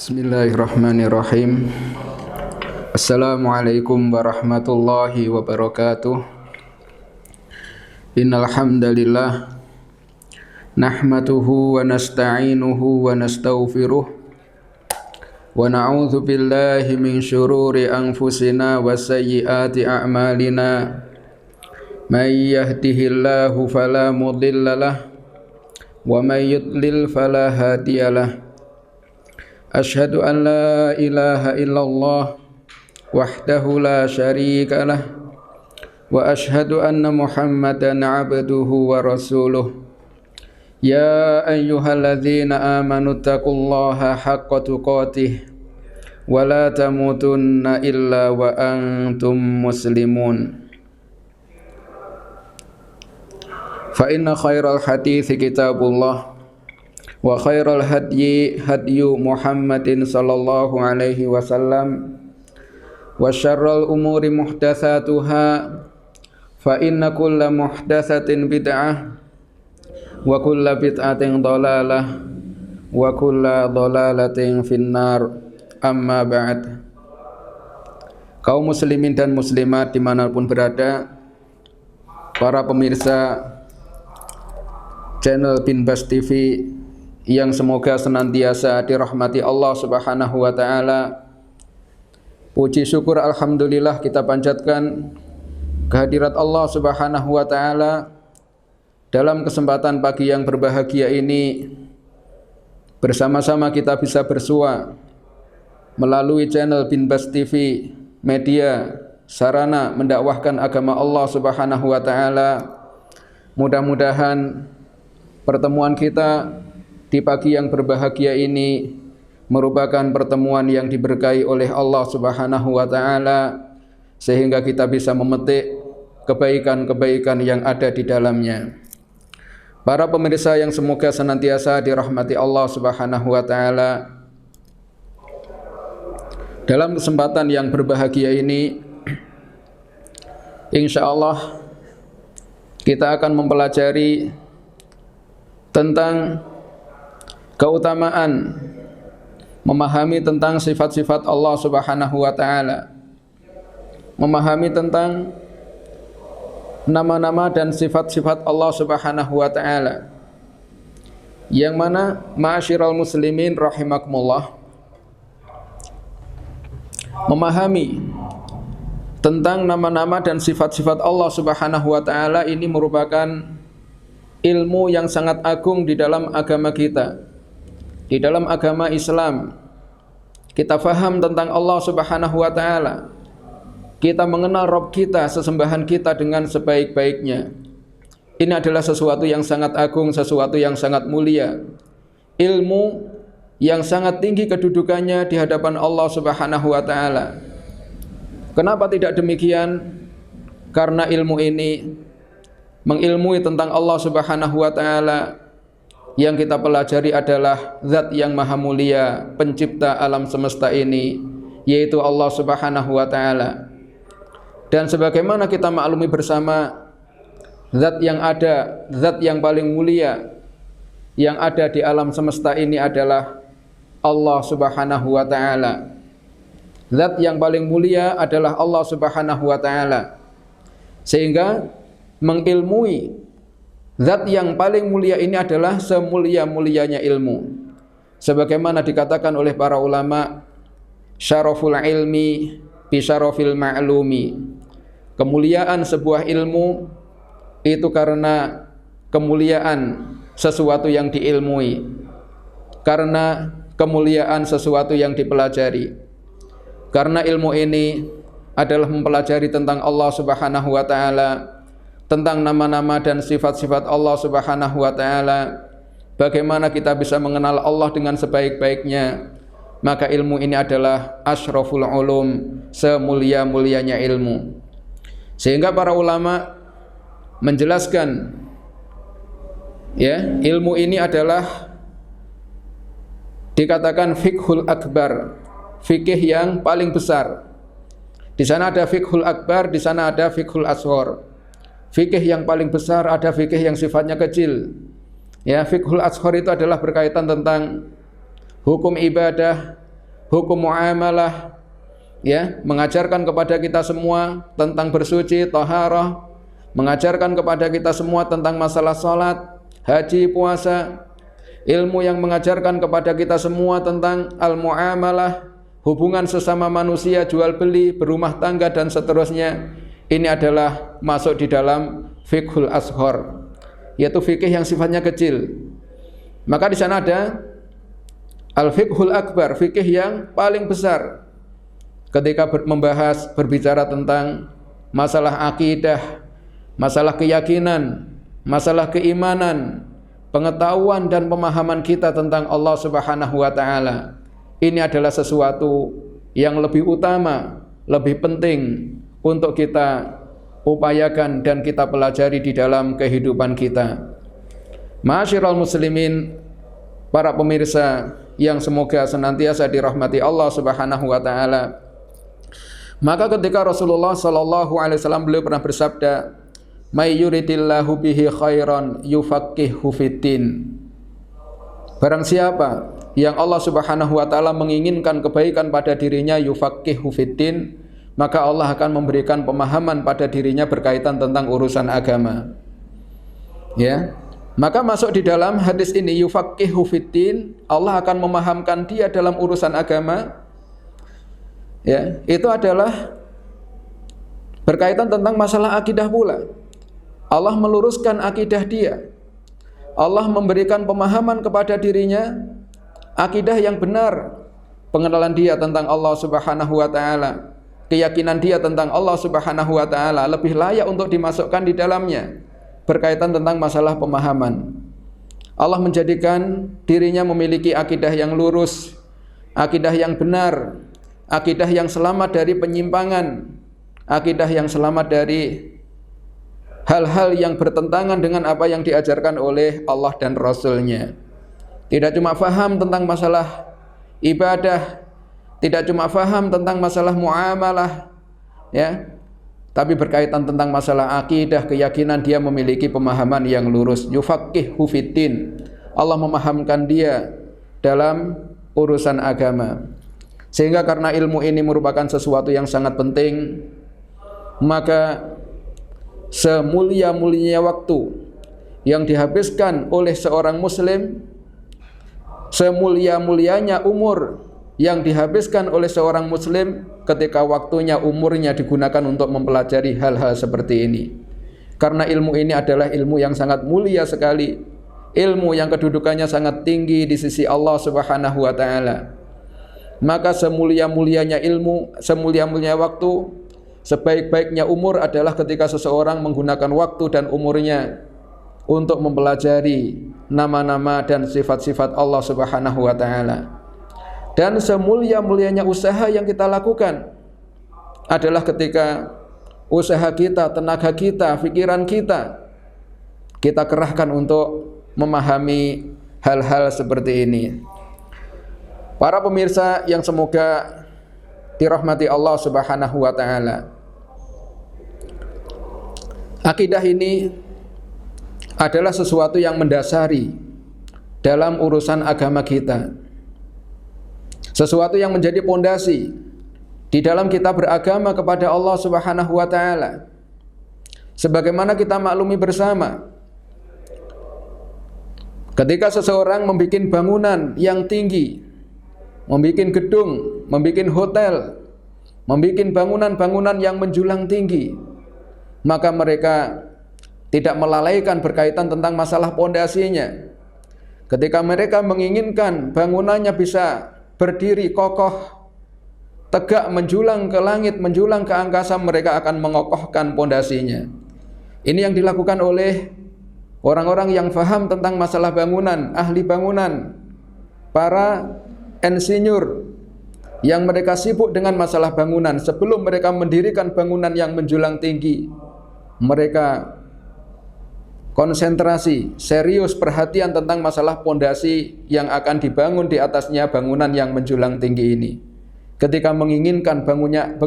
Bismillahirrahmanirrahim. Assalamualaikum warahmatullahi wabarakatuh. Innal hamdalillah nahmaduhu wa nasta'inuhu wa nastaghfiruh wa na'udzu billahi min syururi anfusina wa sayyiati a'malina. May yahdihillahu fala mudhillalah wa may yudlil fala hadiyalah. Asyhadu an la ilaha illallah wahdahu la syarika lah wa asyhadu anna Muhammadan abduhu wa rasuluh. Ya ayyuhalladzina amanu taqullaha haqqa tuqatih wa la tamutunna illa wa antum muslimun. Fa inna khairal hadithi kitabullah wa khairal hadyi hadyu Muhammadin sallallahu alaihi wasallam wa syarral umuri muhdatsatuha fa inna kulla muhdatsatin bid'ah wa kulla bid'atin dhalalah wa kulla dhalalatin finnar. Amma ba'd. Kaum muslimin dan muslimat dimanapun berada, para pemirsa channel Bin Bas TV yang semoga senantiasa dirahmati Allah Subhanahu wa taala. Puji syukur alhamdulillah kita panjatkan kehadirat Allah Subhanahu wa taala dalam kesempatan pagi yang berbahagia ini. Bersama-sama kita bisa bersua melalui channel Bin Bas TV, media sarana mendakwahkan agama Allah Subhanahu wa taala. Mudah-mudahan pertemuan kita di pagi yang berbahagia ini merupakan pertemuan yang diberkahi oleh Allah Subhanahu wa taala sehingga kita bisa memetik kebaikan-kebaikan yang ada di dalamnya. Para pemirsa yang semoga senantiasa dirahmati Allah Subhanahu wa taala, dalam kesempatan yang berbahagia ini insyaallah kita akan mempelajari tentang keutamaan memahami tentang sifat-sifat Allah Subhanahu wa taala, memahami tentang nama-nama dan sifat-sifat Allah Subhanahu wa taala, yang mana ma'asyiral muslimin rahimakumullah, memahami tentang nama-nama dan sifat-sifat Allah Subhanahu wa taala ini merupakan ilmu yang sangat agung di dalam agama kita. Di dalam agama Islam kita faham tentang Allah Subhanahu wa taala. Kita mengenal Rabb kita, sesembahan kita dengan sebaik-baiknya. Ini adalah sesuatu yang sangat agung, sesuatu yang sangat mulia. Ilmu yang sangat tinggi kedudukannya di hadapan Allah Subhanahu wa taala. Kenapa tidak demikian? Karena ilmu ini mengilmui tentang Allah Subhanahu wa taala yang kita pelajari adalah zat yang maha mulia, pencipta alam semesta ini, yaitu Allah Subhanahu wa taala. Dan sebagaimana kita maklumi bersama, zat yang ada, zat yang paling mulia yang ada di alam semesta ini adalah Allah Subhanahu wa taala. Zat yang paling mulia adalah Allah Subhanahu wa taala. Sehingga mengilmui zat yang paling mulia ini adalah semulia-mulianya ilmu. Sebagaimana dikatakan oleh para ulama, syaraful ilmi bi syarafil ma'lumi. Kemuliaan sebuah ilmu itu karena kemuliaan sesuatu yang diilmui, karena kemuliaan sesuatu yang dipelajari. Karena ilmu ini adalah mempelajari tentang Allah Subhanahu wa taala, tentang nama-nama dan sifat-sifat Allah Subhanahu wa taala, bagaimana kita bisa mengenal Allah dengan sebaik-baiknya. Maka ilmu ini adalah asyraful ulum, semulia-mulianya ilmu. Sehingga para ulama menjelaskan, ya, ilmu ini adalah dikatakan fiqhul akbar, fikih yang paling besar. Di sana ada fiqhul akbar, di sana ada fiqhul ashghar. Fikih yang paling besar, ada fikih yang sifatnya kecil. Ya, fiqhul ashghar itu adalah berkaitan tentang hukum ibadah, hukum muamalah, ya, mengajarkan kepada kita semua tentang bersuci, taharah, mengajarkan kepada kita semua tentang masalah salat, haji, puasa, ilmu yang mengajarkan kepada kita semua tentang al-muamalah, hubungan sesama manusia, jual beli, berumah tangga dan seterusnya. Ini adalah masuk di dalam fiqhul ashar, yaitu fikih yang sifatnya kecil. Maka di sana ada al-fiqhul akbar, fikih yang paling besar. Ketika membahas, berbicara tentang masalah akidah, masalah keyakinan, masalah keimanan, pengetahuan dan pemahaman kita tentang Allah Subhanahu wa taala. Ini adalah sesuatu yang lebih utama, lebih penting untuk kita upayakan dan kita pelajari di dalam kehidupan kita. Ma'asyiral muslimin, para pemirsa yang semoga senantiasa dirahmati Allah Subhanahu wa taala. Maka ketika Rasulullah sallallahu alaihi wasallam beliau pernah bersabda, "May yuridillahu bihi khairan yufaqihuhu fiddin." Barang siapa yang Allah Subhanahu wa taala menginginkan kebaikan pada dirinya, yufaqihuhu fiddin, maka Allah akan memberikan pemahaman pada dirinya berkaitan tentang urusan agama. Ya. Maka masuk di dalam hadis ini, yufaqihuhu fiddin, Allah akan memahamkan dia dalam urusan agama. Ya, itu adalah berkaitan tentang masalah akidah pula. Allah meluruskan akidah dia. Allah memberikan pemahaman kepada dirinya akidah yang benar, pengenalan dia tentang Allah Subhanahu wa taala, keyakinan dia tentang Allah Subhanahu wa taala lebih layak untuk dimasukkan di dalamnya berkaitan tentang masalah pemahaman. Allah menjadikan dirinya memiliki akidah yang lurus, akidah yang benar, akidah yang selamat dari penyimpangan, akidah yang selamat dari hal-hal yang bertentangan dengan apa yang diajarkan oleh Allah dan Rasul-Nya. Tidak cuma faham tentang masalah ibadah, tidak cuma faham tentang masalah muamalah, ya, tapi berkaitan tentang masalah akidah, keyakinan, dia memiliki pemahaman yang lurus. Yufaqihuhu fiddin, Allah memahamkan dia dalam urusan agama. Sehingga karena ilmu ini merupakan sesuatu yang sangat penting, maka semulia-mulianya waktu yang dihabiskan oleh seorang muslim, semulia-mulianya umur yang dihabiskan oleh seorang muslim ketika waktunya, umurnya digunakan untuk mempelajari hal-hal seperti ini. Karena ilmu ini adalah ilmu yang sangat mulia sekali, ilmu yang kedudukannya sangat tinggi di sisi Allah Subhanahu wa taala. Maka semulia-mulianya ilmu, semulia-mulianya waktu, sebaik-baiknya umur adalah ketika seseorang menggunakan waktu dan umurnya untuk mempelajari nama-nama dan sifat-sifat Allah Subhanahu wa taala. Dan semulia-mulianya usaha yang kita lakukan adalah ketika usaha kita, tenaga kita, pikiran kita kerahkan untuk memahami hal-hal seperti ini. Para pemirsa yang semoga dirahmati Allah Subhanahu wa taala. Akidah ini adalah sesuatu yang mendasari dalam urusan agama kita. Sesuatu yang menjadi pondasi di dalam kita beragama kepada Allah Subhanahu wa taala. Sebagaimana kita maklumi bersama, ketika seseorang membuat bangunan yang tinggi, membuat gedung, membuat hotel, membuat bangunan-bangunan yang menjulang tinggi, maka mereka tidak melalaikan berkaitan tentang masalah pondasinya. Ketika mereka menginginkan bangunannya bisa berdiri kokoh, tegak, menjulang ke langit, menjulang ke angkasa, mereka akan mengokohkan pondasinya. Ini yang dilakukan oleh orang-orang yang faham tentang masalah bangunan, ahli bangunan, para insinyur yang mereka sibuk dengan masalah bangunan. Sebelum mereka mendirikan bangunan yang menjulang tinggi, mereka konsentrasi, serius, perhatian tentang masalah pondasi yang akan dibangun di atasnya bangunan yang menjulang tinggi ini. Ketika menginginkan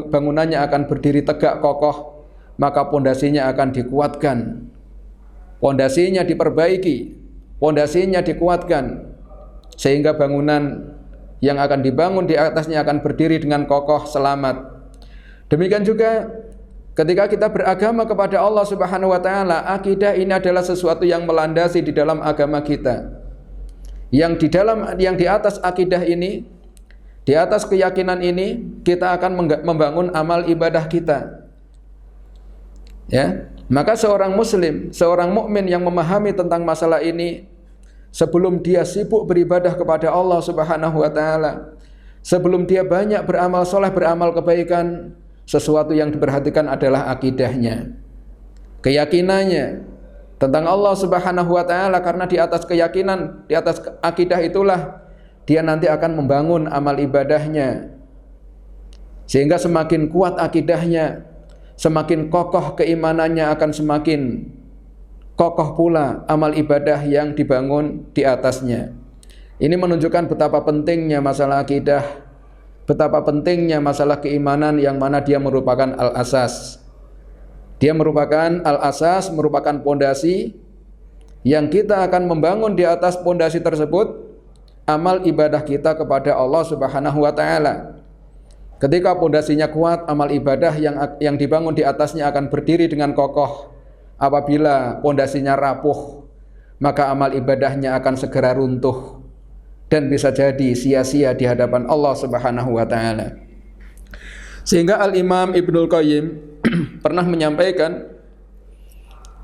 bangunannya akan berdiri tegak kokoh, maka pondasinya akan dikuatkan, pondasinya diperbaiki, pondasinya dikuatkan, sehingga bangunan yang akan dibangun di atasnya akan berdiri dengan kokoh selamat. Demikian juga ketika kita beragama kepada Allah Subhanahu wa taala, akidah ini adalah sesuatu yang melandasi di dalam agama kita. Yang di atas akidah ini, di atas keyakinan ini, kita akan membangun amal ibadah kita. Ya, maka seorang muslim, seorang mukmin yang memahami tentang masalah ini, sebelum dia sibuk beribadah kepada Allah Subhanahu wa taala, sebelum dia banyak beramal soleh, beramal kebaikan, sesuatu yang diperhatikan adalah akidahnya, keyakinannya tentang Allah Subhanahu wa taala, karena di atas keyakinan, di atas akidah itulah dia nanti akan membangun amal ibadahnya. Sehingga semakin kuat akidahnya, semakin kokoh keimanannya, akan semakin kokoh pula amal ibadah yang dibangun di atasnya. Ini menunjukkan betapa pentingnya masalah akidah, betapa pentingnya masalah keimanan, yang mana dia merupakan al-asas. Dia merupakan al-asas, merupakan pondasi yang kita akan membangun di atas pondasi tersebut amal ibadah kita kepada Allah Subhanahu wa taala. Ketika pondasinya kuat, amal ibadah yang dibangun di atasnya akan berdiri dengan kokoh. Apabila pondasinya rapuh, maka amal ibadahnya akan segera runtuh dan bisa jadi sia-sia di hadapan Allah Subhanahu wa taala. Sehingga Al-Imam Ibnul Qayyim pernah menyampaikan,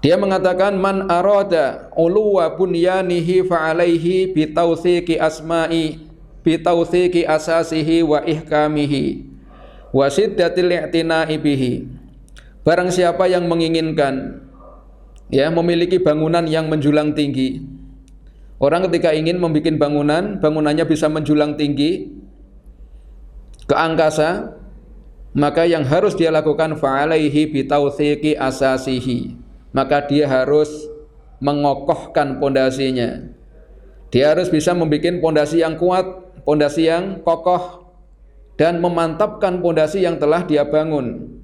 dia mengatakan, man arada uluwa bunyanihi fa'alaihi bitawthiki asma'i bitawthiki asasihi wa ihkamihi wa siddatil i'tina'i bihi. Barang siapa yang menginginkan memiliki bangunan yang menjulang tinggi. Orang ketika ingin membuat bangunan, bangunannya bisa menjulang tinggi ke angkasa, maka yang harus dia lakukan fa'alaihi bitawthiki asasihi, maka dia harus mengokohkan pondasinya. Dia harus bisa membuat pondasi yang kuat, pondasi yang kokoh, dan memantapkan pondasi yang telah dia bangun.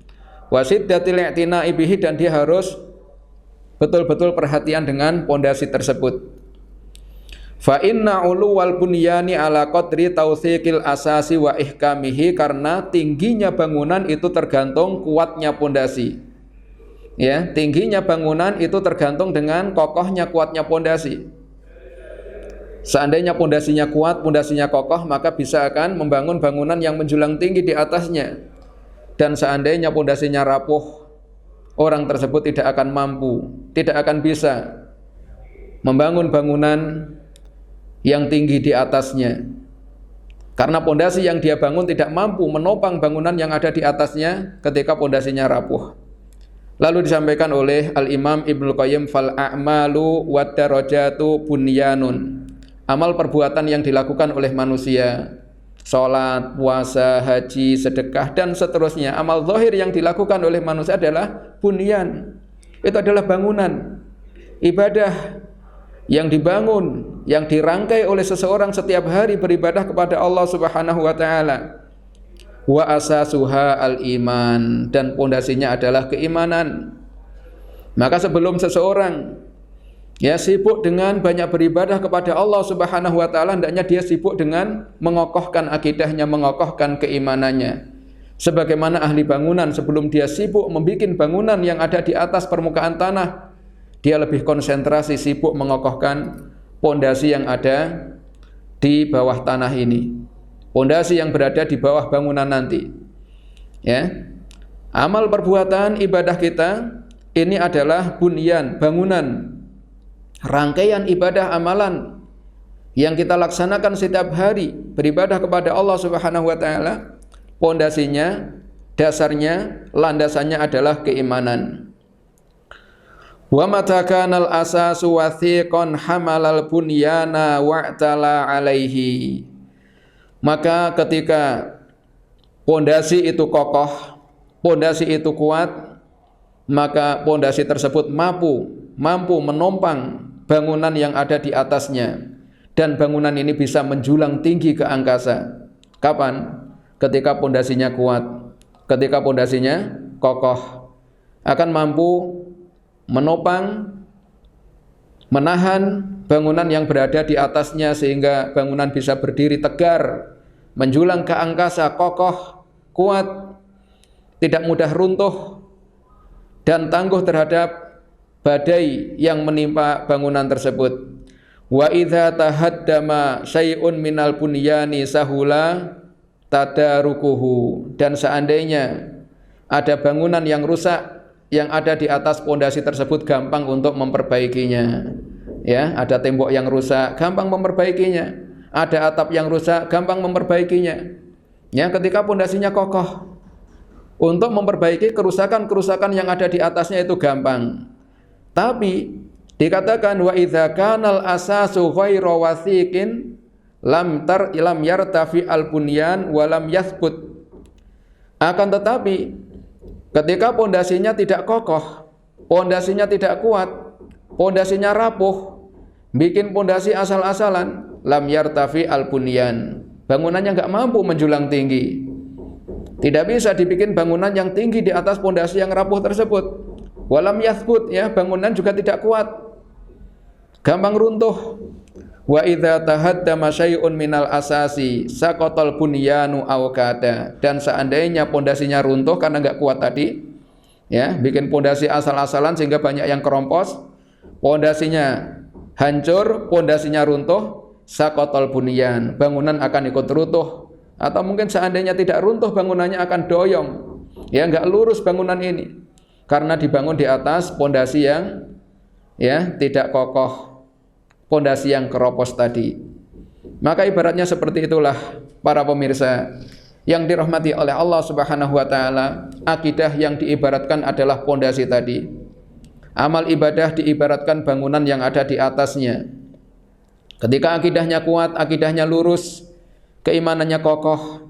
Wasiddatil i'tina'i bihi, dan dia harus betul-betul perhatian dengan pondasi tersebut. Fa inna uluwal bunyani ala qadri tawthiqil asasi wa ihkamihi, karena tingginya bangunan itu tergantung kuatnya pondasi. Ya, tingginya bangunan itu tergantung dengan kokohnya, kuatnya pondasi. Seandainya pondasinya kuat, pondasinya kokoh, maka bisa akan membangun bangunan yang menjulang tinggi di atasnya. Dan seandainya pondasinya rapuh, orang tersebut tidak akan mampu, tidak akan bisa membangun bangunan yang tinggi di atasnya. Karena pondasi yang dia bangun tidak mampu menopang bangunan yang ada di atasnya ketika pondasinya rapuh. Lalu disampaikan oleh Al-Imam Ibnul Qayyim, fal a'malu wad darajatu bunyanun. Amal perbuatan yang dilakukan oleh manusia, salat, puasa, haji, sedekah, dan seterusnya, amal zahir yang dilakukan oleh manusia adalah bunyan. Itu adalah bangunan ibadah yang dibangun, yang dirangkai oleh seseorang setiap hari beribadah kepada Allah Subhanahu wa taala. Wa asasuha al-iman, dan pondasinya adalah keimanan. Maka sebelum seseorang sibuk dengan banyak beribadah kepada Allah Subhanahu wa taala, hendaknya dia sibuk dengan mengokohkan akidahnya, mengokohkan keimanannya. Sebagaimana ahli bangunan, sebelum dia sibuk membuat bangunan yang ada di atas permukaan tanah, dia lebih konsentrasi sibuk mengokohkan pondasi yang ada di bawah tanah ini, pondasi yang berada di bawah bangunan nanti. Amal perbuatan ibadah kita ini adalah bunyan, bangunan, rangkaian ibadah amalan yang kita laksanakan setiap hari beribadah kepada Allah Subhanahu wa taala. Pondasinya, dasarnya, landasannya adalah keimanan. Wa mata kanal asasu wathiqan hamalal bunyana wa'tala alaihi. Maka ketika pondasi itu kokoh, pondasi itu kuat, maka pondasi tersebut mampu menopang bangunan yang ada di atasnya, dan bangunan ini bisa menjulang tinggi ke angkasa. Kapan? Ketika pondasinya kuat, ketika pondasinya kokoh, akan mampu menopang, menahan bangunan yang berada di atasnya, sehingga bangunan bisa berdiri tegar menjulang ke angkasa, kokoh, kuat, tidak mudah runtuh dan tangguh terhadap badai yang menimpa bangunan tersebut. Wa idza tahaddama syai'un minal bunyani sahula tadarukuhu, dan seandainya ada bangunan yang rusak yang ada di atas pondasi tersebut, gampang untuk memperbaikinya. Ya, ada tembok yang rusak, gampang memperbaikinya. Ada atap yang rusak, gampang memperbaikinya. Ya, ketika pondasinya kokoh, untuk memperbaiki kerusakan-kerusakan yang ada di atasnya itu gampang. Tapi dikatakan wa idza kanal asasu ghairu wathiqin lam yartafi al bunyan wa lam yathbut. Akan tetapi ketika pondasinya tidak kokoh, pondasinya tidak kuat, pondasinya rapuh, bikin pondasi asal-asalan, lam yartafi al bunyan, bangunannya enggak mampu menjulang tinggi. Tidak bisa dibikin bangunan yang tinggi di atas pondasi yang rapuh tersebut. Walam yathbut, ya, bangunan juga tidak kuat, gampang runtuh. Wa idza tahaddama syai'un minal asasi saqatal bunyanu aw kada, dan seandainya pondasinya runtuh karena enggak kuat tadi, ya, bikin pondasi asal-asalan sehingga banyak yang kerompos, pondasinya hancur, pondasinya runtuh, saqatal bunyan, bangunan akan ikut runtuh, atau mungkin seandainya tidak runtuh bangunannya akan doyong, ya, enggak lurus bangunan ini karena dibangun di atas pondasi yang, ya, tidak kokoh, pondasi yang keropos tadi. Maka ibaratnya seperti itulah para pemirsa yang dirahmati oleh Allah Subhanahu wa taala. Akidah yang diibaratkan adalah pondasi tadi. Amal ibadah diibaratkan bangunan yang ada di atasnya. Ketika akidahnya kuat, akidahnya lurus, keimanannya kokoh,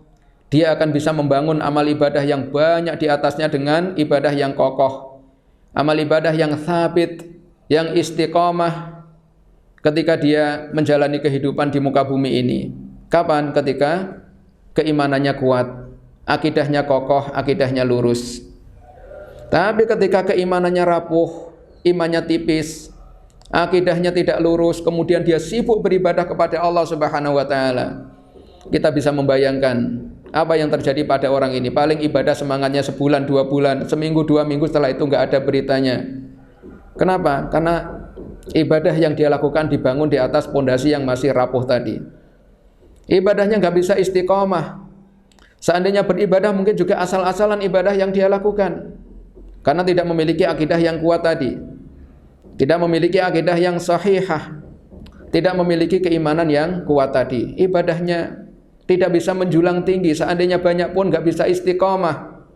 dia akan bisa membangun amal ibadah yang banyak di atasnya dengan ibadah yang kokoh, amal ibadah yang sabit, yang istiqomah ketika dia menjalani kehidupan di muka bumi ini. Kapan? Ketika keimanannya kuat, akidahnya kokoh, akidahnya lurus. Tapi ketika keimanannya rapuh, imannya tipis, akidahnya tidak lurus, kemudian dia sibuk beribadah kepada Allah Subhanahu wa taala, kita bisa membayangkan apa yang terjadi pada orang ini. Paling ibadah semangatnya sebulan, 2 bulan, seminggu, 2 minggu, setelah itu enggak ada beritanya. Kenapa? Karena ibadah yang dia lakukan dibangun di atas pondasi yang masih rapuh tadi. Ibadahnya enggak bisa istiqomah. Seandainya beribadah mungkin juga asal-asalan ibadah yang dia lakukan, karena tidak memiliki akidah yang kuat tadi, tidak memiliki akidah yang sahihah, tidak memiliki keimanan yang kuat tadi. Ibadahnya tidak bisa menjulang tinggi, seandainya banyak pun enggak bisa istiqomah.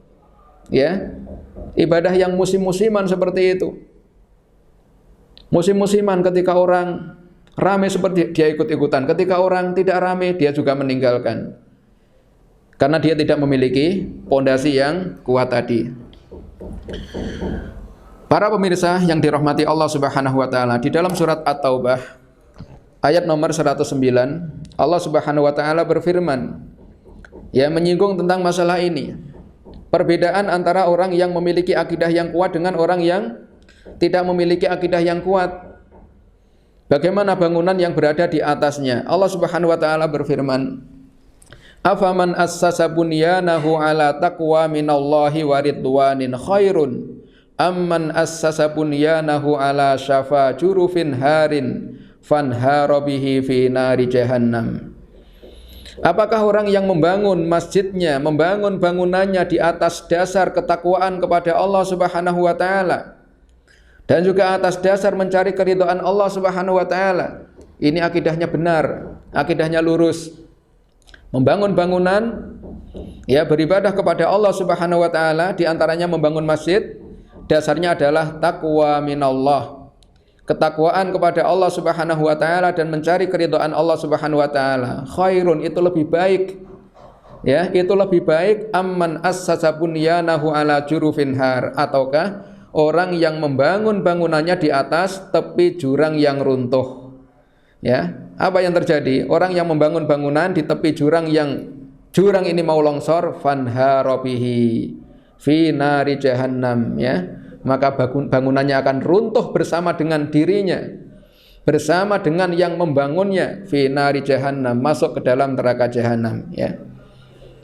Ya, ibadah yang musim-musiman seperti itu. Musim-musiman, ketika orang ramai seperti dia ikut-ikutan, ketika orang tidak ramai dia juga meninggalkan, karena dia tidak memiliki pondasi yang kuat tadi. Para pemirsa yang dirahmati Allah Subhanahu wa taala, di dalam surat At-Taubah ayat nomor 109, Allah Subhanahu wa taala berfirman, ya, menyinggung tentang masalah ini. Perbedaan antara orang yang memiliki akidah yang kuat dengan orang yang tidak memiliki akidah yang kuat. Bagaimana bangunan yang berada di atasnya? Allah Subhanahu wa taala berfirman, afaman assasa bunyanahu ala taqwa minallahi wa ridwanin khairun amman assasa bunyanahu ala syafa jurufin harin fanhara bihi fi nari jahannam. Apakah orang yang membangun masjidnya, membangun bangunannya di atas dasar ketakwaan kepada Allah Subhanahu wa taala, dan juga atas dasar mencari keridhaan Allah Subhanahu wa taala, ini akidahnya benar, akidahnya lurus, membangun bangunan, ya, beribadah kepada Allah Subhanahu wa taala, di antaranya membangun masjid, dasarnya adalah taqwa minallah, ketakwaan kepada Allah Subhanahu wa taala dan mencari keridhaan Allah Subhanahu wa taala. Khairun, itu lebih baik, ya, itu lebih baik amman assasa bunyanahu ala jurufin har, ataukah orang yang membangun bangunannya di atas tepi jurang yang runtuh. Ya, apa yang terjadi? Orang yang membangun bangunan di tepi jurang yang jurang ini mau longsor, fanhara bihi fi nari jahannam, ya, maka bangunannya akan runtuh bersama dengan dirinya bersama dengan yang membangunnya fi nari jahannam, masuk ke dalam neraka jahanam, ya.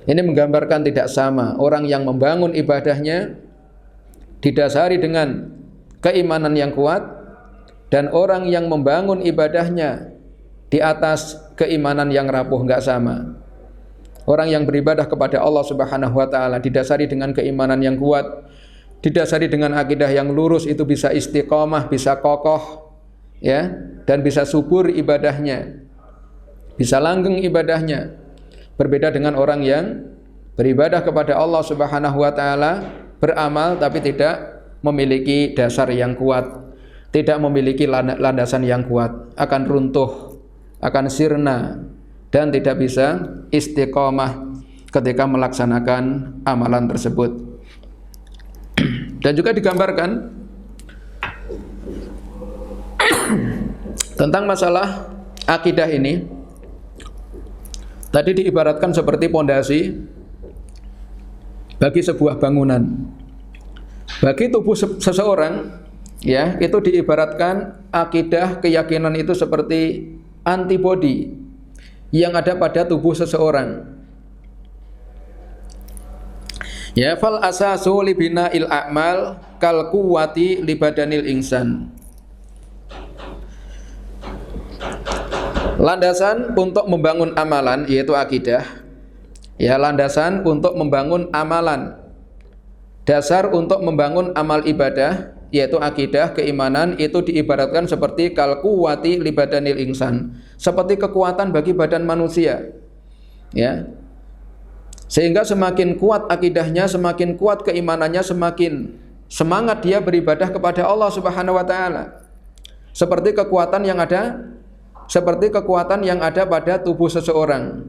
Ini menggambarkan tidak sama orang yang membangun ibadahnya didasari dengan keimanan yang kuat dan orang yang membangun ibadahnya di atas keimanan yang rapuh, enggak sama. Orang yang beribadah kepada Allah Subhanahu wa taala didasari dengan keimanan yang kuat, didasari dengan akidah yang lurus, itu bisa istiqomah, bisa kokoh, ya, dan bisa subur ibadahnya, bisa langgeng ibadahnya. Berbeda dengan orang yang beribadah kepada Allah Subhanahu wa taala, beramal tapi tidak memiliki dasar yang kuat, tidak memiliki landasan yang kuat, akan runtuh, akan sirna, dan tidak bisa istiqomah ketika melaksanakan amalan tersebut. Dan juga digambarkan tentang masalah akidah ini. Tadi diibaratkan seperti pondasi bagi sebuah bangunan. Bagi tubuh seseorang, ya, itu diibaratkan akidah, keyakinan itu seperti antibodi yang ada pada tubuh seseorang. Ya, fal asasu li bina'il a'mal kal quwwati li badanil insan. Landasan untuk membangun amalan yaitu akidah. Ya, landasan untuk membangun amalan. Dasar untuk membangun amal ibadah yaitu akidah, keimanan, itu diibaratkan seperti kal quwwati li badanil insan, seperti kekuatan bagi badan manusia. Ya. Sehingga semakin kuat akidahnya, semakin kuat keimanannya, semakin semangat dia beribadah kepada Allah Subhanahu wa taala. Seperti kekuatan yang ada pada tubuh seseorang.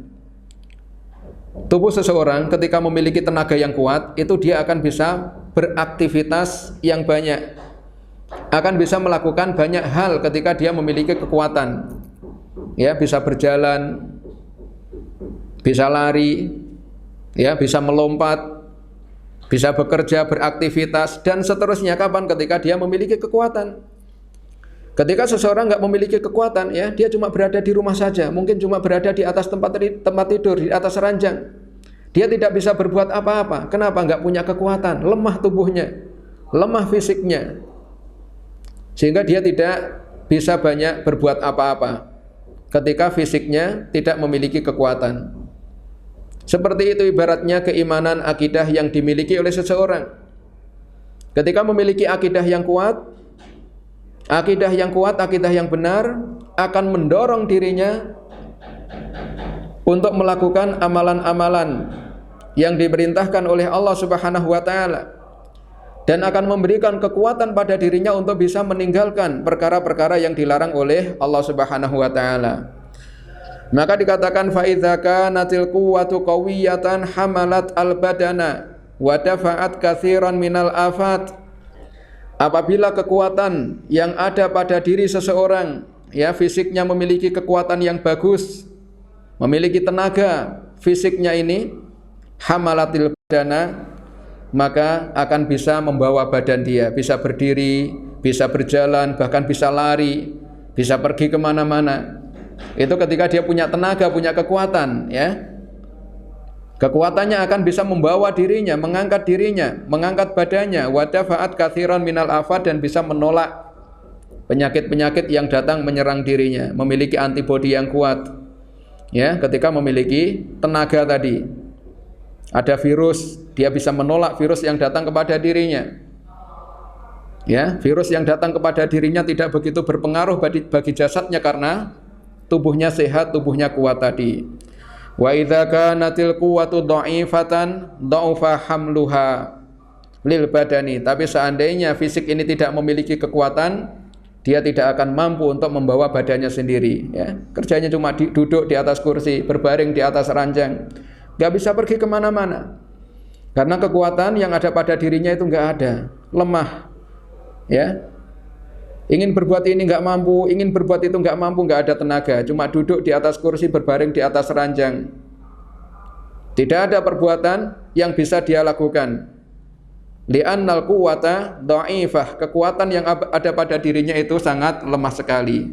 Tubuh seseorang ketika memiliki tenaga yang kuat, itu dia akan bisa beraktivitas yang banyak, akan bisa melakukan banyak hal ketika dia memiliki kekuatan. Ya, bisa berjalan, bisa lari, ya, bisa melompat, bisa bekerja, beraktivitas, dan seterusnya. Kapan? Ketika dia memiliki kekuatan. Ketika seseorang nggak memiliki kekuatan, ya, dia cuma berada di rumah saja, mungkin cuma berada di atas tempat tidur, di atas ranjang. Dia tidak bisa berbuat apa-apa. Kenapa? Nggak punya kekuatan, lemah tubuhnya, lemah fisiknya, sehingga dia tidak bisa banyak berbuat apa-apa ketika fisiknya tidak memiliki kekuatan. Seperti itu ibaratnya keimanan, akidah yang dimiliki oleh seseorang. Ketika memiliki akidah yang kuat, akidah yang benar akan mendorong dirinya untuk melakukan amalan-amalan yang diperintahkan oleh Allah Subhanahu wa taala, dan akan memberikan kekuatan pada dirinya untuk bisa meninggalkan perkara-perkara yang dilarang oleh Allah Subhanahu wa taala. Maka dikatakan fa idza kanatil quwwatu qawiyatan hamalat al-badana wa dafa'at katsiran minal afat. Apabila kekuatan yang ada pada diri seseorang, ya, fisiknya memiliki kekuatan yang bagus, memiliki tenaga fisiknya ini, hamalatil badana, maka akan bisa membawa badan dia, bisa berdiri, bisa berjalan, bahkan bisa lari, bisa pergi kemana-mana. Itu ketika dia punya tenaga, punya kekuatan, ya. Kekuatannya akan bisa membawa dirinya, mengangkat badannya, wadafa'at katsiran minal afat, dan bisa menolak penyakit-penyakit yang datang menyerang dirinya, memiliki antibodi yang kuat. Ya, ketika memiliki tenaga tadi, ada virus, dia bisa menolak virus yang datang kepada dirinya. Ya, virus yang datang kepada dirinya tidak begitu berpengaruh bagi jasadnya karena tubuhnya sehat, tubuhnya kuat tadi. Wa idza kanatil quwwatu dha'ifatan dha'ufa hamluha lil badani. Tapi seandainya fisik ini tidak memiliki kekuatan, dia tidak akan mampu untuk membawa badannya sendiri, ya. Kerjanya cuma duduk di atas kursi, berbaring di atas ranjang, nggak bisa pergi kemana-mana karena kekuatan yang ada pada dirinya itu nggak ada, lemah, ya. Ingin berbuat ini nggak mampu, ingin berbuat itu nggak mampu, nggak ada tenaga, cuma duduk di atas kursi, berbaring di atas ranjang. Tidak ada perbuatan yang bisa dia lakukan. Li'annal quwwata dha'ifah, kekuatan yang ada pada dirinya itu sangat lemah sekali.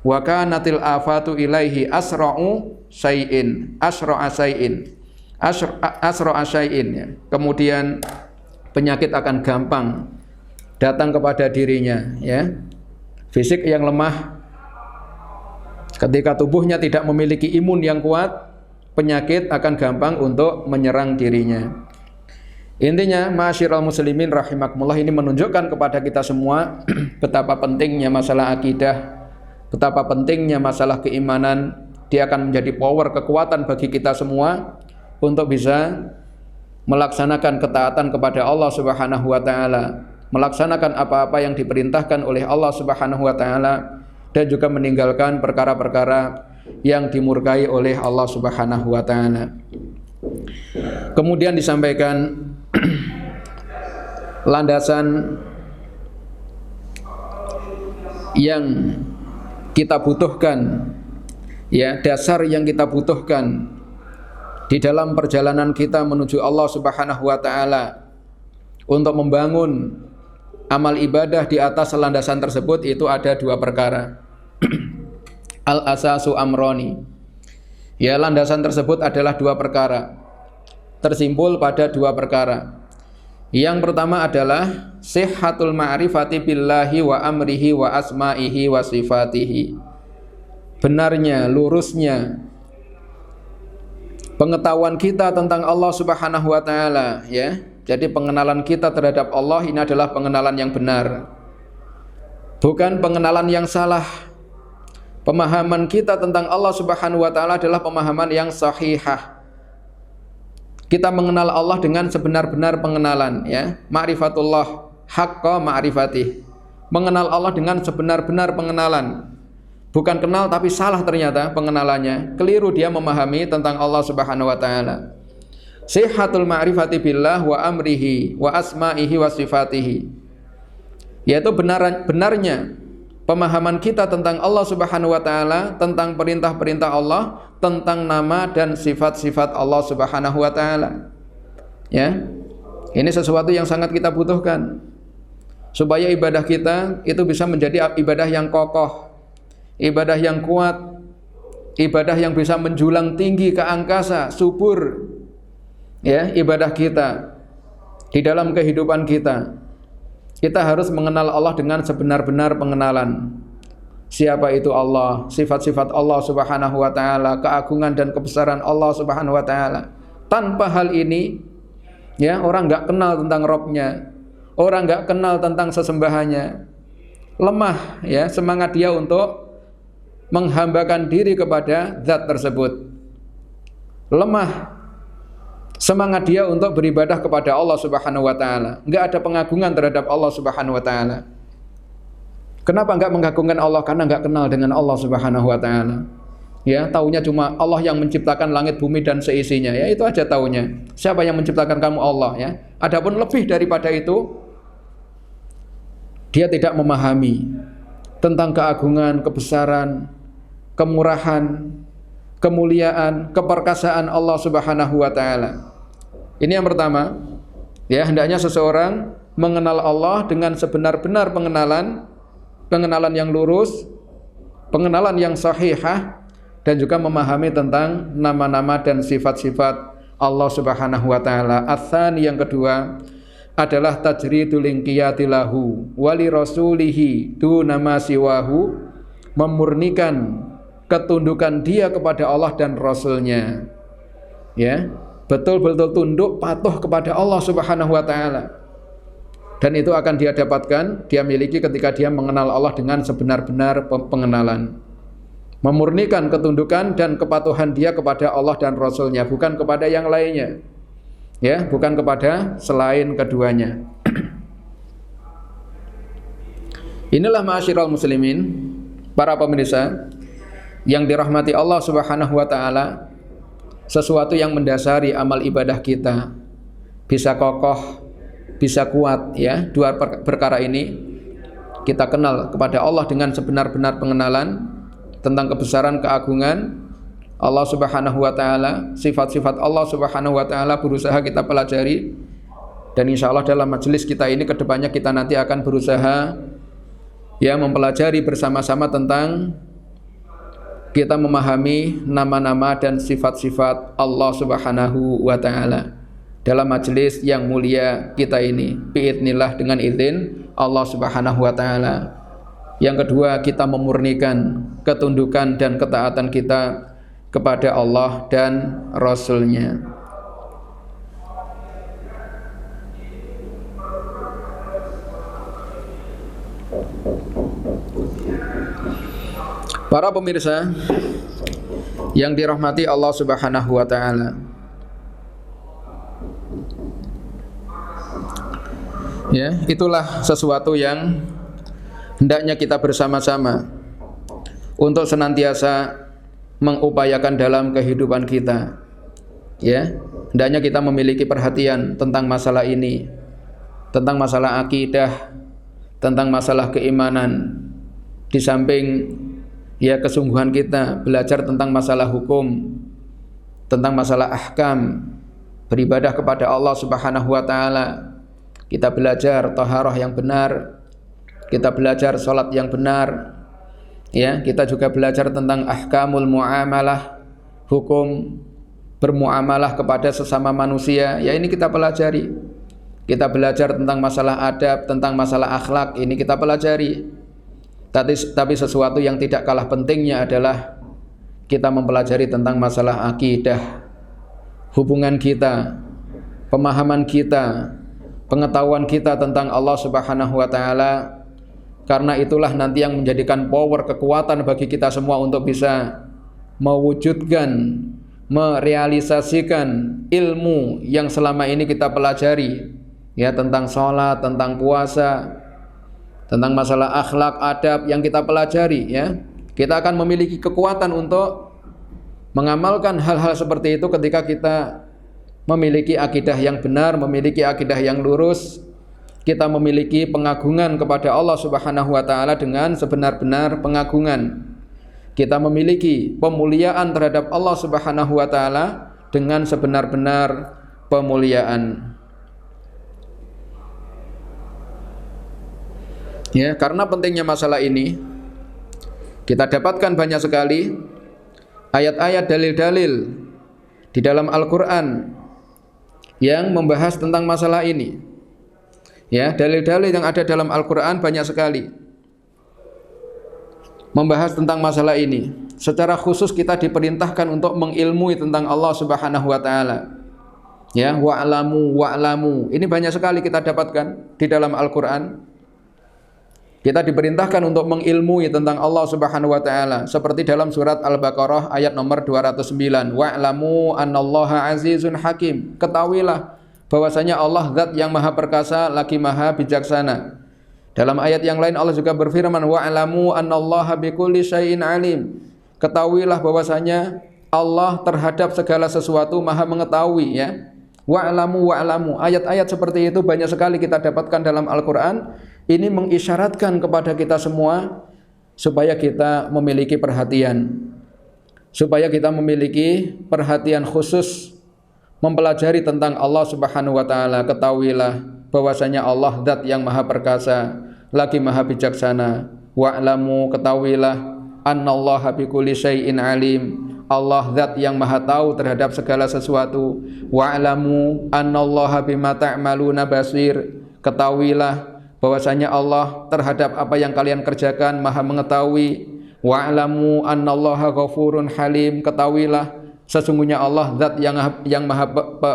wa kanatil afatu ilaihi asra'a syai'in ya. Kemudian penyakit akan gampang datang kepada dirinya ya. Fisik yang lemah, ketika tubuhnya tidak memiliki imun yang kuat, penyakit akan gampang untuk menyerang dirinya. Intinya, ma'asyiral muslimin rahimakumullah, ini menunjukkan kepada kita semua betapa pentingnya masalah akidah, betapa pentingnya masalah keimanan. Dia akan menjadi power, kekuatan bagi kita semua untuk bisa melaksanakan ketaatan kepada Allah Subhanahu wa taala, melaksanakan apa-apa yang diperintahkan oleh Allah Subhanahu wa taala, dan juga meninggalkan perkara-perkara yang dimurkai oleh Allah Subhanahu wa taala. Kemudian disampaikan landasan yang kita butuhkan ya, dasar yang kita butuhkan di dalam perjalanan kita menuju Allah Subhanahu wa taala untuk membangun amal ibadah di atas landasan tersebut. Itu ada dua perkara. Al-asasu amroni. Ya, landasan tersebut adalah dua perkara. Tersimpul pada dua perkara. Yang pertama adalah sihhatul ma'rifati billahi wa amrihi wa asma'ihi wa sifatihi. Benarnya, lurusnya pengetahuan kita tentang Allah Subhanahu wa taala ya. Jadi pengenalan kita terhadap Allah ini adalah pengenalan yang benar, bukan pengenalan yang salah. Pemahaman kita tentang Allah Subhanahu wa taala adalah pemahaman yang sahihah. Kita mengenal Allah dengan sebenar-benar pengenalan ya. Ma'rifatullah haqqa ma'rifatih. Mengenal Allah dengan sebenar-benar pengenalan. Bukan kenal tapi salah ternyata pengenalannya. Keliru dia memahami tentang Allah Subhanahu wa taala. Sihhatul ma'rifati billah wa amrihi wa asma'ihi wa sifatihi. Yaitu benarnya pemahaman kita tentang Allah Subhanahu wa taala, tentang perintah-perintah Allah, tentang nama dan sifat-sifat Allah Subhanahu wa taala. Ya. Ini sesuatu yang sangat kita butuhkan supaya ibadah kita itu bisa menjadi ibadah yang kokoh, ibadah yang kuat, ibadah yang bisa menjulang tinggi ke angkasa, subur. Ya, ibadah kita di dalam kehidupan kita. Kita harus mengenal Allah dengan sebenar-benar pengenalan. Siapa itu Allah, sifat-sifat Allah Subhanahu wa taala, keagungan dan kebesaran Allah Subhanahu wa taala. Tanpa hal ini, ya, orang enggak kenal tentang Rabb-nya, orang enggak kenal tentang sesembahannya. Lemah ya semangat dia untuk menghambakan diri kepada zat tersebut. Lemah semangat dia untuk beribadah kepada Allah Subhanahu wa taala. Enggak ada pengagungan terhadap Allah Subhanahu wa taala. Kenapa enggak mengagungkan Allah? Karena enggak kenal dengan Allah Subhanahu wa taala. Ya, taunya cuma Allah yang menciptakan langit bumi dan seisinya. Ya, itu aja taunya. Siapa yang menciptakan kamu? Allah ya. Adapun lebih daripada itu, dia tidak memahami tentang keagungan, kebesaran, kemurahan, kemuliaan, keperkasaan Allah Subhanahu wa taala. Ini yang pertama. Ya, hendaknya seseorang mengenal Allah dengan sebenar-benar pengenalan yang lurus, pengenalan yang sahihah, dan juga memahami tentang nama-nama dan sifat-sifat Allah Subhanahu wa taala. Ats-tsani, yang kedua adalah tajridul inqiyati lahu wa li rasulihi duna ma siwahu, memurnikan ketundukan dia kepada Allah dan Rasulnya. Ya, betul-betul tunduk patuh kepada Allah Subhanahu wa taala. Dan itu akan dia dapatkan, dia miliki ketika dia mengenal Allah dengan sebenar-benar pengenalan. Memurnikan ketundukan dan kepatuhan dia kepada Allah dan Rasulnya, bukan kepada yang lainnya. Ya, bukan kepada selain keduanya. Inilah ma'asyiral muslimin, para pemirsa yang dirahmati Allah Subhanahu wa taala, sesuatu yang mendasari amal ibadah kita bisa kokoh, bisa kuat ya. Dua perkara ini kita kenal kepada Allah dengan sebenar-benar pengenalan tentang kebesaran, keagungan Allah Subhanahu wa taala, sifat-sifat Allah Subhanahu wa taala berusaha kita pelajari. Dan insyaallah dalam majelis kita ini kedepannya kita nanti akan berusaha ya mempelajari bersama-sama tentang kita memahami nama-nama dan sifat-sifat Allah Subhanahu wa taala dalam majelis yang mulia kita ini, biidznillah, dengan izin Allah Subhanahu wa taala. Yang kedua, kita memurnikan ketundukan dan ketaatan kita kepada Allah dan Rasul-Nya. Para pemirsa yang dirahmati Allah Subhanahu wa taala, ya, itulah sesuatu yang hendaknya kita bersama-sama untuk senantiasa mengupayakan dalam kehidupan kita. Ya, hendaknya kita memiliki perhatian tentang masalah ini, tentang masalah akidah, tentang masalah keimanan. Di samping ya kesungguhan kita belajar tentang masalah hukum, tentang masalah ahkam, beribadah kepada Allah Subhanahu wa taala, kita belajar taharah yang benar, kita belajar salat yang benar, ya, kita juga belajar tentang ahkamul muamalah, hukum bermuamalah kepada sesama manusia, ya, ini kita pelajari. Kita belajar tentang masalah adab, tentang masalah akhlak, ini kita pelajari. Tapi sesuatu yang tidak kalah pentingnya adalah kita mempelajari tentang masalah akidah, hubungan kita, pemahaman kita, pengetahuan kita tentang Allah Subhanahu wa taala. Karena itulah nanti yang menjadikan power, kekuatan bagi kita semua untuk bisa mewujudkan, merealisasikan ilmu yang selama ini kita pelajari, ya, tentang sholat, tentang puasa, tentang masalah akhlak, adab yang kita pelajari, ya. Kita akan memiliki kekuatan untuk mengamalkan hal-hal seperti itu ketika kita memiliki akidah yang benar, memiliki akidah yang lurus. Kita memiliki pengagungan kepada Allah Subhanahu wa taala dengan sebenar-benar pengagungan. Kita memiliki pemuliaan terhadap Allah Subhanahu wa taala dengan sebenar-benar pemuliaan. Ya, karena pentingnya masalah ini, kita dapatkan banyak sekali ayat-ayat, dalil-dalil di dalam Al-Quran yang membahas tentang masalah ini. Ya, dalil-dalil yang ada dalam Al-Quran banyak sekali membahas tentang masalah ini. Secara khusus kita diperintahkan untuk mengilmui tentang Allah Subhanahu wa taala. Ya, wa'lamu. Ini banyak sekali kita dapatkan di dalam Al-Quran. Kita diperintahkan untuk mengilmui tentang Allah Subhanahu wa taala seperti dalam surat Al-Baqarah ayat nomor 209, wa'lamu annallaha azizun hakim. Ketahuilah bahwasanya Allah zat yang maha perkasa lagi maha bijaksana. Dalam ayat yang lain Allah juga berfirman, wa'lamu annallaha bikulli syai'in alim. Ketahuilah bahwasanya Allah terhadap segala sesuatu maha mengetahui, ya. Wa'lamu. Ayat-ayat seperti itu banyak sekali kita dapatkan dalam Al-Quran. Ini mengisyaratkan kepada kita semua supaya kita memiliki perhatian, supaya kita memiliki perhatian khusus mempelajari tentang Allah Subhanahu wa taala. Ketahuilah bahwasanya Allah zat yang maha perkasa lagi maha bijaksana. Wa'lamu, ketahuilah, annallaha bikulli syai'in alim. Allah zat yang maha tahu terhadap segala sesuatu. Wa'lamu annallaha bima ta'maluna basir. Ketahuilah bahwasanya Allah terhadap apa yang kalian kerjakan maha mengetahui. Wa'lamu annallaha ghafurun halim. Ketahuilah sesungguhnya Allah zat yang maha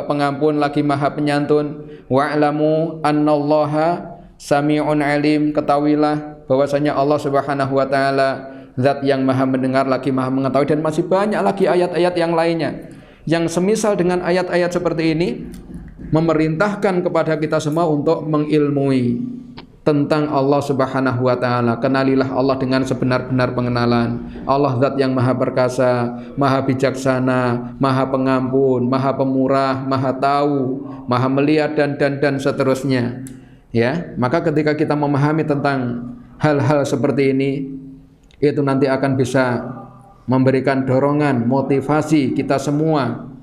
pengampun lagi maha penyantun. Wa'lamu annallaha sami'un alim. Ketahuilah bahwasanya Allah Subhanahu wa taala zat yang maha mendengar lagi maha mengetahui. Dan masih banyak lagi ayat-ayat yang lainnya yang semisal dengan ayat-ayat seperti ini memerintahkan kepada kita semua untuk mengilmui tentang Allah Subhanahu wa taala. Kenalilah Allah dengan sebenar-benar pengenalan. Allah zat yang maha perkasa, maha bijaksana, maha pengampun, maha pemurah, maha tahu, maha melihat, dan seterusnya. Ya, maka ketika kita memahami tentang hal-hal seperti ini, itu nanti akan bisa memberikan dorongan, motivasi kita semua,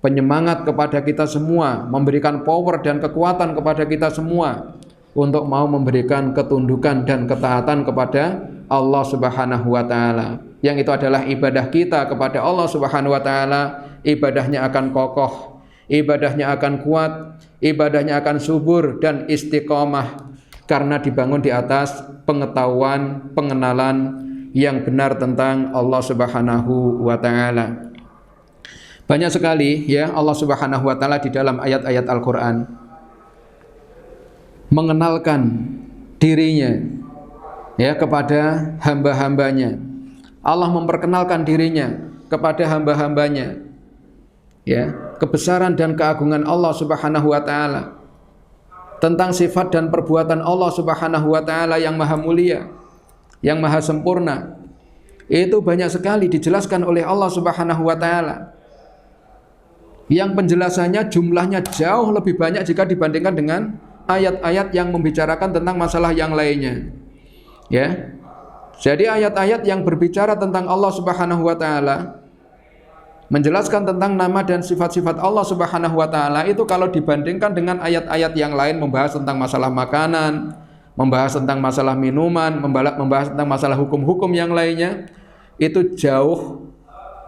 penyemangat kepada kita semua, memberikan power dan kekuatan kepada kita semua untuk mau memberikan ketundukan dan ketaatan kepada Allah Subhanahu wa taala. yang itu adalah ibadah kita kepada Allah Subhanahu wa taala, ibadahnya akan kokoh, ibadahnya akan kuat, ibadahnya akan subur dan istiqomah karena dibangun di atas pengetahuan, pengenalan yang benar tentang Allah Subhanahu wa taala. Banyak sekali ya Allah Subhanahu wa taala di dalam ayat-ayat Al-Qur'an mengenalkan dirinya ya kepada hamba-hambanya. Allah memperkenalkan dirinya kepada hamba-hambanya. Ya, kebesaran dan keagungan Allah Subhanahu wa taala. Tentang sifat dan perbuatan Allah Subhanahu wa taala yang maha mulia, yang maha sempurna. Itu banyak sekali dijelaskan oleh Allah Subhanahu wa taala. Yang penjelasannya jumlahnya jauh lebih banyak jika dibandingkan dengan ayat-ayat yang membicarakan tentang masalah yang lainnya. Ya. Jadi ayat-ayat yang berbicara tentang Allah Subhanahu wa taala, menjelaskan tentang nama dan sifat-sifat Allah Subhanahu wa taala, itu kalau dibandingkan dengan ayat-ayat yang lain membahas tentang masalah makanan, membahas tentang masalah minuman, membahas tentang masalah hukum-hukum yang lainnya, itu jauh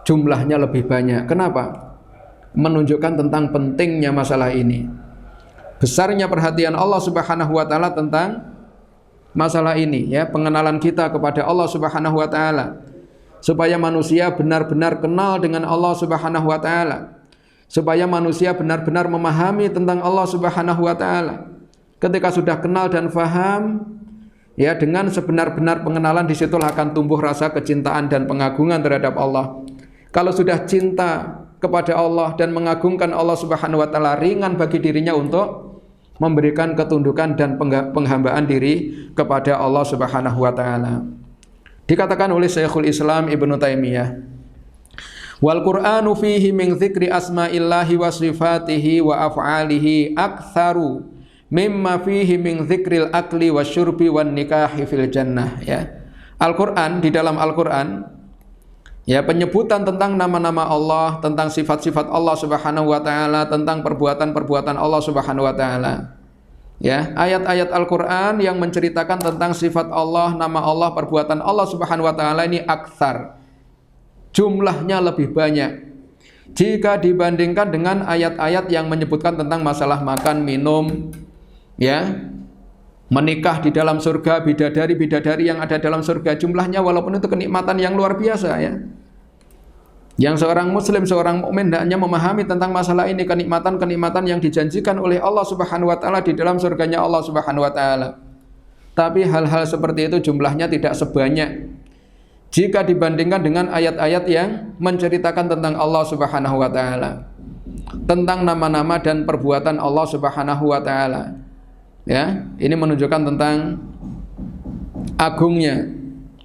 jumlahnya lebih banyak. Kenapa? Menunjukkan tentang pentingnya masalah ini, besarnya perhatian Allah Subhanahu wa taala tentang masalah ini, ya, pengenalan kita kepada Allah Subhanahu wa taala, supaya manusia benar-benar kenal dengan Allah Subhanahu wa taala, supaya manusia benar-benar memahami tentang Allah Subhanahu wa taala. Ketika sudah kenal dan faham, ya, dengan sebenar-benar pengenalan, disitulah akan tumbuh rasa kecintaan dan pengagungan terhadap Allah. Kalau sudah cinta kepada Allah dan mengagungkan Allah Subhanahu wa taala, ringan bagi dirinya untuk memberikan ketundukan dan penghambaan diri kepada Allah Subhanahu wa taala. Dikatakan oleh Syekhul Islam Ibnu Taimiyah, wal Qur'anu fihi min dzikri asma'illahi wa sifatihi wa af'alihi aktsaru mimma fihi min dzikril akli wasyurbi wan nikahi fil jannah. Ya. Al-Qur'an, di dalam Al-Qur'an, ya, penyebutan tentang nama-nama Allah, tentang sifat-sifat Allah Subhanahu wa taala, tentang perbuatan-perbuatan Allah Subhanahu wa taala. Ya, ayat-ayat Al-Qur'an yang menceritakan tentang sifat Allah, nama Allah, perbuatan Allah Subhanahu wa taala ini aktsar. Jumlahnya lebih banyak jika dibandingkan dengan ayat-ayat yang menyebutkan tentang masalah makan, minum, ya, menikah di dalam surga, bidadari-bidadari yang ada dalam surga. Jumlahnya walaupun itu kenikmatan yang luar biasa, ya, yang seorang muslim, seorang mukmin hendaknya memahami tentang masalah ini, kenikmatan-kenikmatan yang dijanjikan oleh Allah Subhanahu wa taala di dalam surganya Allah Subhanahu wa taala. Tapi hal-hal seperti itu jumlahnya tidak sebanyak jika dibandingkan dengan ayat-ayat yang menceritakan tentang Allah Subhanahu wa taala, tentang nama-nama dan perbuatan Allah Subhanahu wa taala. Ya, ini menunjukkan tentang agungnya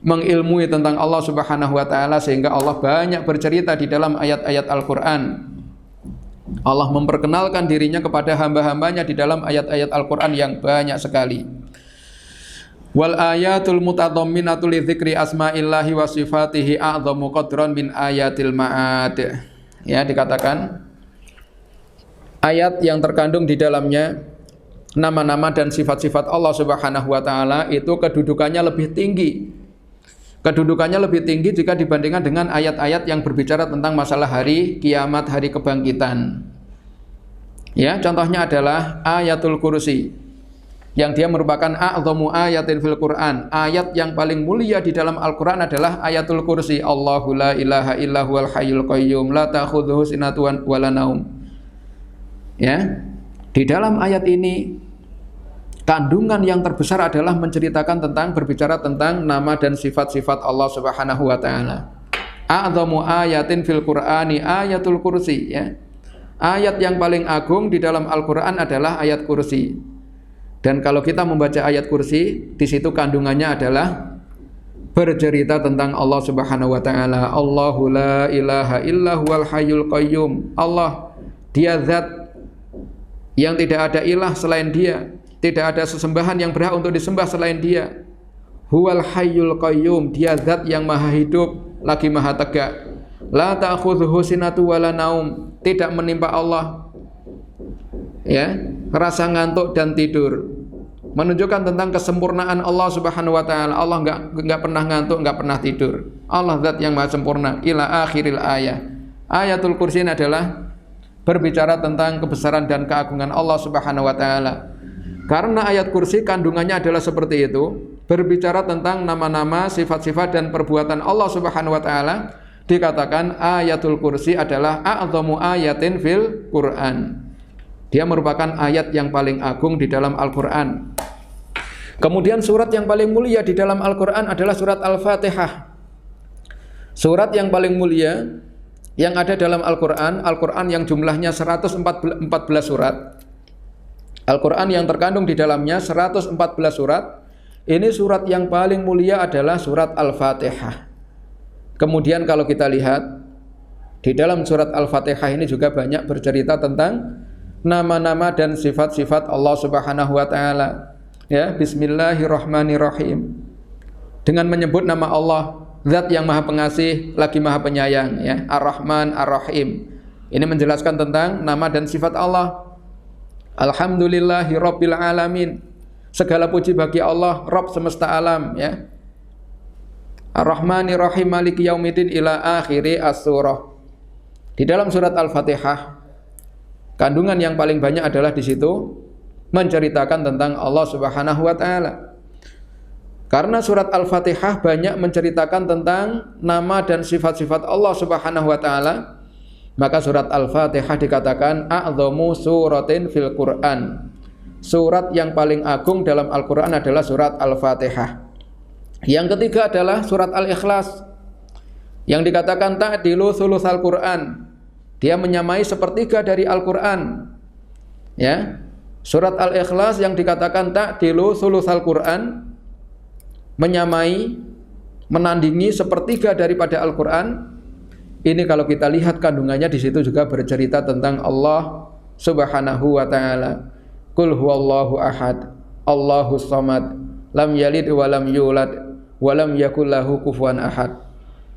mengilmui tentang Allah Subhanahu wa taala, sehingga Allah banyak bercerita di dalam ayat-ayat Al-Qur'an. Allah memperkenalkan dirinya kepada hamba-hambanya di dalam ayat-ayat Al-Qur'an yang banyak sekali. Wal ayatul mutadhamminatu li dzikri asma'illahi wa sifatihi a'dhamu qadran min ayatil ma'ad. Ya, dikatakan ayat yang terkandung di dalamnya nama-nama dan sifat-sifat Allah Subhanahu wa taala itu kedudukannya lebih tinggi. Kedudukannya lebih tinggi jika dibandingkan dengan ayat-ayat yang berbicara tentang masalah hari kiamat, hari kebangkitan. Ya, contohnya adalah ayatul kursi, yang dia merupakan a'dhamu ayatin fil Qur'an. Ayat yang paling mulia di dalam Al-Qur'an adalah ayatul kursi. Allahu la ilaha illa huwal hayyul qayyum la ta'khudhuhu sinatun wa la naum. Ya. Di dalam ayat ini kandungan yang terbesar adalah menceritakan tentang, berbicara tentang nama dan sifat-sifat Allah Subhanahu wa taala. A'dhamu ayatin fil Qur'ani ayatul kursi, ya. Ayat yang paling agung di dalam Al-Qur'an adalah ayat kursi. Dan kalau kita membaca ayat kursi, di situ kandungannya adalah bercerita tentang Allah Subhanahu wa taala. Allahu la ilaha illa huwal hayyul qayyum. Allah, dia zat yang tidak ada ilah selain dia, tidak ada sesembahan yang berhak untuk disembah selain dia. Huwal hayyul qayyum, dia zat yang maha hidup lagi maha tegak. La ta'khudhuhu sinatu wala naum, tidak menimpa Allah, ya, rasa ngantuk dan tidur. menunjukkan tentang kesempurnaan Allah Subhanahu wa taala. Allah enggak pernah ngantuk, enggak pernah tidur. Allah zat yang maha sempurna. Ila akhiril ayat. Ayatul Kursi ini adalah berbicara tentang kebesaran dan keagungan Allah Subhanahu wa taala. Karena ayat kursi kandungannya adalah seperti itu, berbicara tentang nama-nama, sifat-sifat dan perbuatan Allah Subhanahu wa taala, dikatakan ayatul kursi adalah a'dhamu ayatin fil Quran. Dia merupakan ayat yang paling agung di dalam Al-Qur'an. Kemudian surat yang paling mulia di dalam Al-Qur'an adalah surat Al-Fatihah. Surat yang paling mulia yang ada dalam Al-Qur'an, Al-Qur'an yang jumlahnya 114 surat. Al-Qur'an yang terkandung di dalamnya 114 surat. Ini surat yang paling mulia adalah surat Al-Fatihah. Kemudian kalau kita lihat di dalam surat Al-Fatihah ini juga banyak bercerita tentang nama-nama dan sifat-sifat Allah Subhanahu wa taala. Ya, bismillahirrahmanirrahim. Dengan menyebut nama Allah, Zat yang Maha Pengasih lagi Maha Penyayang, ya, Ar-Rahman Ar-Rahim. Ini menjelaskan tentang nama dan sifat Allah. Alhamdulillahi Rabbil Alamin. Segala puji bagi Allah, Rabb semesta alam, ya. Ar-Rahmanir Rahim Maliki Yaumiddin ila akhiri as-surah. Di dalam surat Al-Fatihah, kandungan yang paling banyak adalah di situ menceritakan tentang Allah Subhanahu wa taala. Karena surat Al-Fatihah banyak menceritakan tentang nama dan sifat-sifat Allah Subhanahu wa taala, maka surat Al-Fatihah dikatakan a'dhamu suratin fil Qur'an. Surat yang paling agung dalam Al-Qur'an adalah surat Al-Fatihah. Yang ketiga adalah surat Al-Ikhlas, yang dikatakan ta'dilu thulutsal Qur'an. Dia menyamai sepertiga dari Al-Qur'an. Ya. Surat Al-Ikhlas yang dikatakan ta'dilu thulutsal Qur'an, menyamai, menandingi sepertiga daripada Al-Qur'an. Ini kalau kita lihat kandungannya di situ juga bercerita tentang Allah Subhanahu wa taala. Qul huwallahu ahad, Allahus samad, lam yalid wa lam yulad wa lam yakul lahu kufuwan ahad.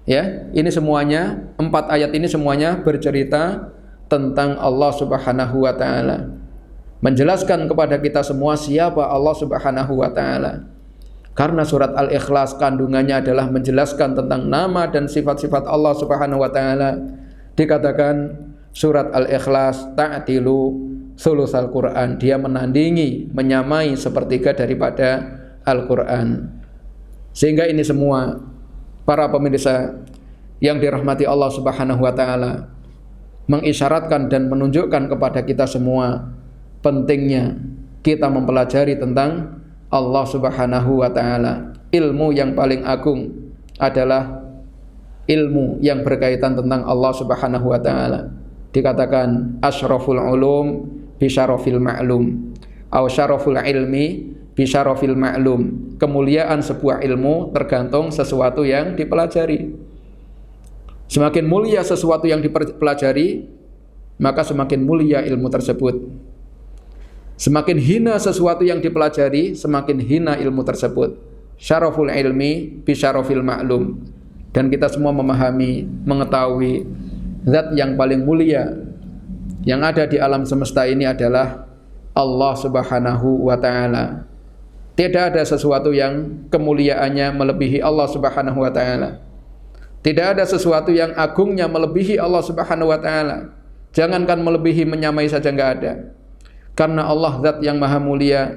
Ya, ini semuanya 4 ayat ini semuanya bercerita tentang Allah Subhanahu wa taala. Menjelaskan kepada kita semua siapa Allah Subhanahu wa taala. Karena surat Al-Ikhlas kandungannya adalah menjelaskan tentang nama dan sifat-sifat Allah Subhanahu wa taala. Dikatakan surat Al-Ikhlas ta'dilu thulutsal Qur'an. Dia menandingi, menyamai sepertiga daripada Al-Qur'an. Sehingga ini semua para pemirsa yang dirahmati Allah Subhanahu wa taala mengisyaratkan dan menunjukkan kepada kita semua pentingnya kita mempelajari tentang Allah Subhanahu wa taala. Ilmu yang paling agung adalah ilmu yang berkaitan tentang Allah Subhanahu wa taala. Dikatakan asyraful ulum bi syarafil ma'lum atau syaraful ilmi bi syarafil ma'lum. Kemuliaan sebuah ilmu tergantung sesuatu yang dipelajari. Semakin mulia sesuatu yang dipelajari, maka semakin mulia ilmu tersebut. Semakin hina sesuatu yang dipelajari, semakin hina ilmu tersebut. Syaraful ilmi bi syarafil ma'lum. Dan kita semua memahami, mengetahui zat yang paling mulia yang ada di alam semesta ini adalah Allah Subhanahu wa taala. Tidak ada sesuatu yang kemuliaannya melebihi Allah Subhanahu wa taala. Tidak ada sesuatu yang agungnya melebihi Allah Subhanahu wa taala. Jangankan melebihi, menyamai saja enggak ada. Karena Allah zat yang maha mulia,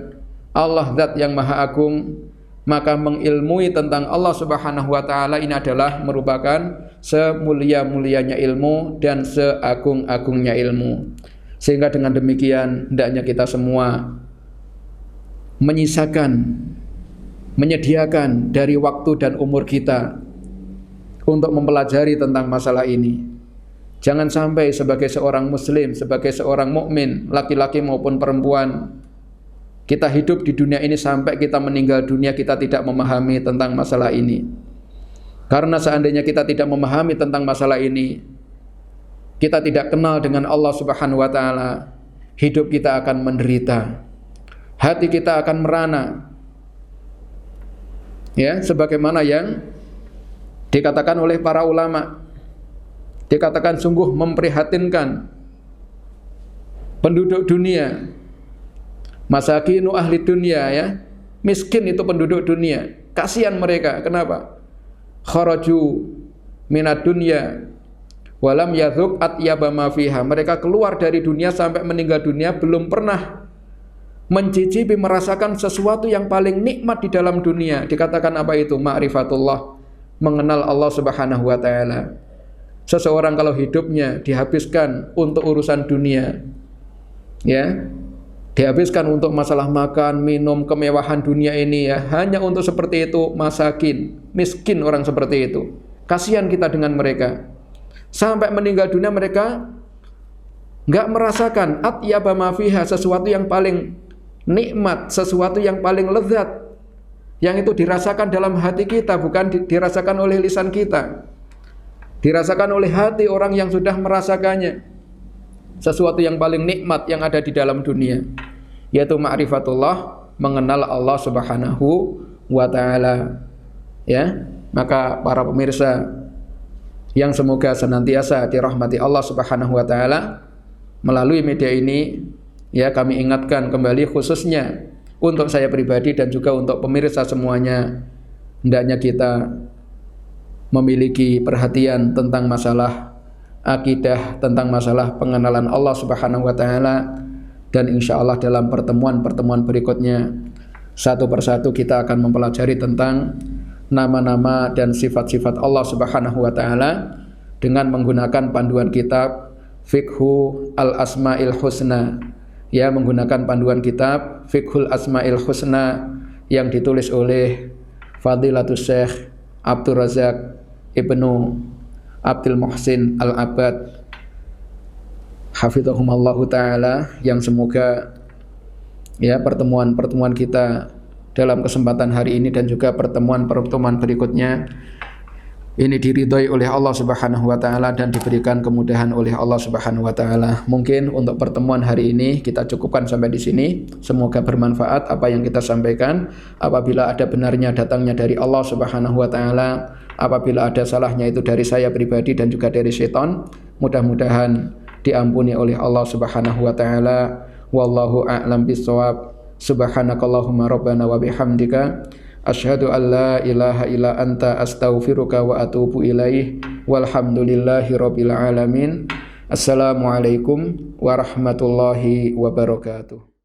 Allah zat yang maha agung, maka mengilmui tentang Allah Subhanahu wa taala ini adalah merupakan semulia-mulianya ilmu dan seagung-agungnya ilmu. Sehingga dengan demikian hendaknya kita semua menyisakan, menyediakan dari waktu dan umur kita untuk mempelajari tentang masalah ini. Jangan sampai sebagai seorang muslim, sebagai seorang mukmin, laki-laki maupun perempuan, kita hidup di dunia ini sampai kita meninggal dunia kita tidak memahami tentang masalah ini. Karena seandainya kita tidak memahami tentang masalah ini, kita tidak kenal dengan Allah Subhanahu wa taala, hidup kita akan menderita. Hati kita akan merana. Ya, sebagaimana yang dikatakan oleh para ulama, dikatakan sungguh memprihatinkan penduduk dunia Masakinu ahli dunia ya. Miskin itu penduduk dunia. Kasihan mereka. Kenapa? Kharaju minad dunya walam yadhuk atyaba ma fiha. Mereka keluar dari dunia sampai meninggal dunia belum pernah mencicipi, merasakan sesuatu yang paling nikmat di dalam dunia. Dikatakan apa itu? Ma'rifatullah, mengenal Allah Subhanahu wa taala. Seseorang kalau hidupnya dihabiskan untuk urusan dunia, ya, dihabiskan untuk masalah makan, minum, kemewahan dunia ini ya, hanya untuk seperti itu, masakin, miskin orang seperti itu. Kasihan kita dengan mereka. Sampai meninggal dunia mereka enggak merasakan atyaba ma fiha, sesuatu yang paling nikmat, sesuatu yang paling lezat, yang itu dirasakan dalam hati kita, bukan dirasakan oleh lisan kita, dirasakan oleh hati orang yang sudah merasakannya. Sesuatu yang paling nikmat yang ada di dalam dunia, yaitu ma'rifatullah, mengenal Allah Subhanahu wa ta'ala. Ya, maka para pemirsa yang semoga senantiasa dirahmati Allah Subhanahu wa ta'ala, melalui media ini ya, kami ingatkan kembali khususnya untuk saya pribadi dan juga untuk pemirsa semuanya, hendaknya kita memiliki perhatian tentang masalah akidah, tentang masalah pengenalan Allah Subhanahu wa taala, dan insya Allah dalam pertemuan-pertemuan berikutnya satu persatu kita akan mempelajari tentang nama-nama dan sifat-sifat Allah Subhanahu wa taala dengan menggunakan panduan kitab Fiqhu Al-Asma'il Husna, ya, menggunakan panduan kitab Fiqhul Asma'il Husna yang ditulis oleh Fadilatus Syekh Abdul Razak Ibnu Abdul Muhsin Al-Abad hafidhahumallahu ta'ala, yang semoga ya pertemuan-pertemuan kita dalam kesempatan hari ini dan juga pertemuan-pertemuan berikutnya ini diridhoi oleh Allah Subhanahu wa taala dan diberikan kemudahan oleh Allah Subhanahu wa taala. Mungkin untuk pertemuan hari ini kita cukupkan sampai di sini. Semoga bermanfaat apa yang kita sampaikan. Apabila ada benarnya datangnya dari Allah Subhanahu wa taala, apabila ada salahnya itu dari saya pribadi dan juga dari syaitan, mudah-mudahan diampuni oleh Allah Subhanahu wa taala. Wallahu a'lam bissawab. Subhanakallahumma rabbana wa bihamdika asyhadu an la ilaha illa anta astaghfiruka wa atubu ilaih. Walhamdulillahi rabbil alamin. Assalamualaikum warahmatullahi wabarakatuh.